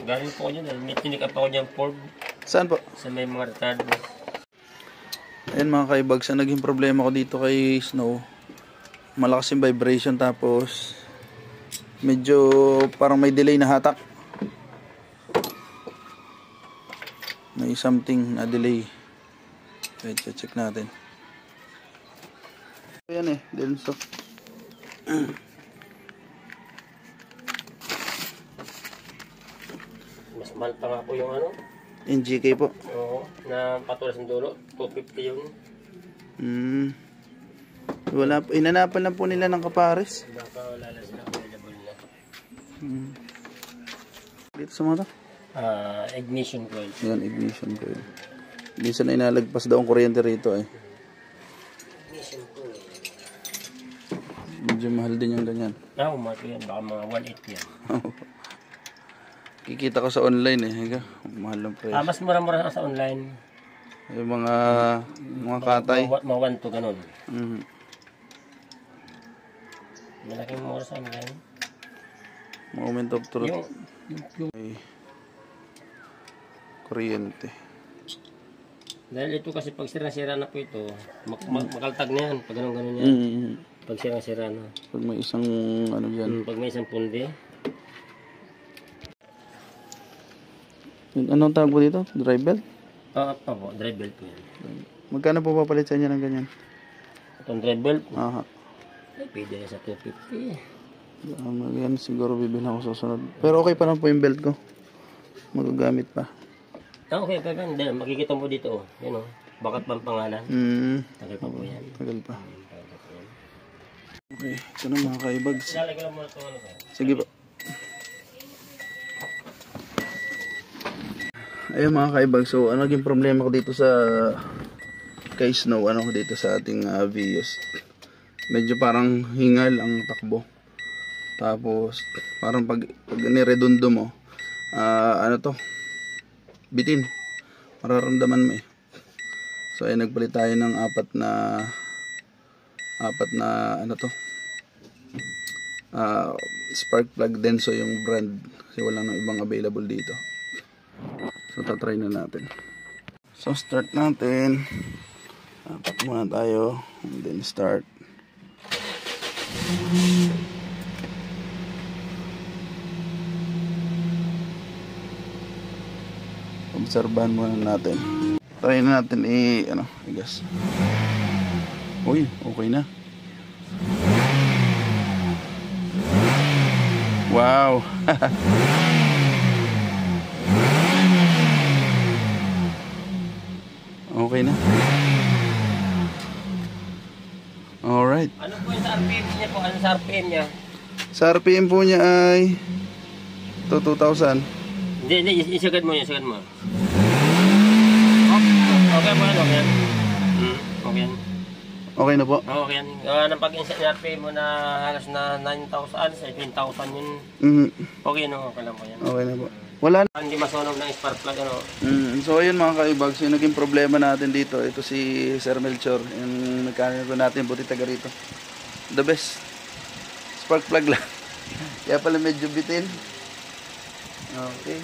Galing po ko dyan. May tinik up ako dyan, Ford. Saan po? Sa may mga retardo. Ayan mga kaibags, ang naging problema ko dito kay Snow, malakas yung vibration tapos medyo parang may delay na hatak. May something na delay. Wait, check natin. Ayan denso. Mas mahal pa nga po yung ano? NGK po. Oo, na patulas ng dulo. 250 yun. Wala po. Inanapan lang po nila ng kapares. Baka wala lang sila available na. Dito sa mga to? Ignition coil. Yan, ignition coil. Minsan na inalagpas daw ang kuryente rito Ignition coil. Medyo mahal din yung ganyan. Mahal yan. Baka mga 1.8 yan. Kikita ko sa online mahal ng presyo. Mas mura-mura sa online. Yung mga katay. Mga 1 to ganun. Malaking mura sa online. Moment of truth. Yung kuryente. Dahil ito kasi pag sira-sira na po ito, makaltag na yan. Pag ganun-ganun yan. Pag sira-sira na. Pag may isang ano dyan. Pag may isang pundi. Anong tawag po dito? Drive belt? Po, drive belt po yan. Magkano po papalit sa inyo ng ganyan? Itong drive belt, Aha. pwede na sa 250. Yan siguro bibili ako susunod. Pero okay pa lang po yung belt ko. Magagamit pa. Okay, pero hindi. Makikita mo dito. Yan bakat pang pangalan. Tagal pa po yan. Tagal pa. Okay, ito na mga kaibags. Lalagay lang muna ito. Sige po. Ayun mga kaibags, so ano naging problema ko dito sa kay Snow, dito sa ating Vios. Medyo parang hingal ang takbo. Tapos parang pag niredundo mo, bitin. Mararamdaman mo So ay nagpalit tayo ng apat na spark plug Denso yung brand kasi wala nang ibang available dito. So tatry na natin. So start natin. Tapak muna tayo and then start. Obserbahan muna natin. Try na natin i-gas. Uy, okay na. Wow. Okay na. Alright. Ano po yung sa RPM niya po? Ano sa RPM niya? Sa RPM po niya ay 2,000. Hindi, isagad mo. Okay po yan, okay yan. Okay yan. Okay na po? Okay yan. Nang pag-insert ng RPM mo na halos na 9,000, 17,000 yun. Okay lang po yan. Okay na po. Wala na. Hindi masunog ng spark plug, So ayun mga kaibags, yung naging problema natin dito, ito si Sir Melchor, yung mekaniko natin, buti taga rito. The best. Spark plug lang. Kaya pala medyo bitin. Okay.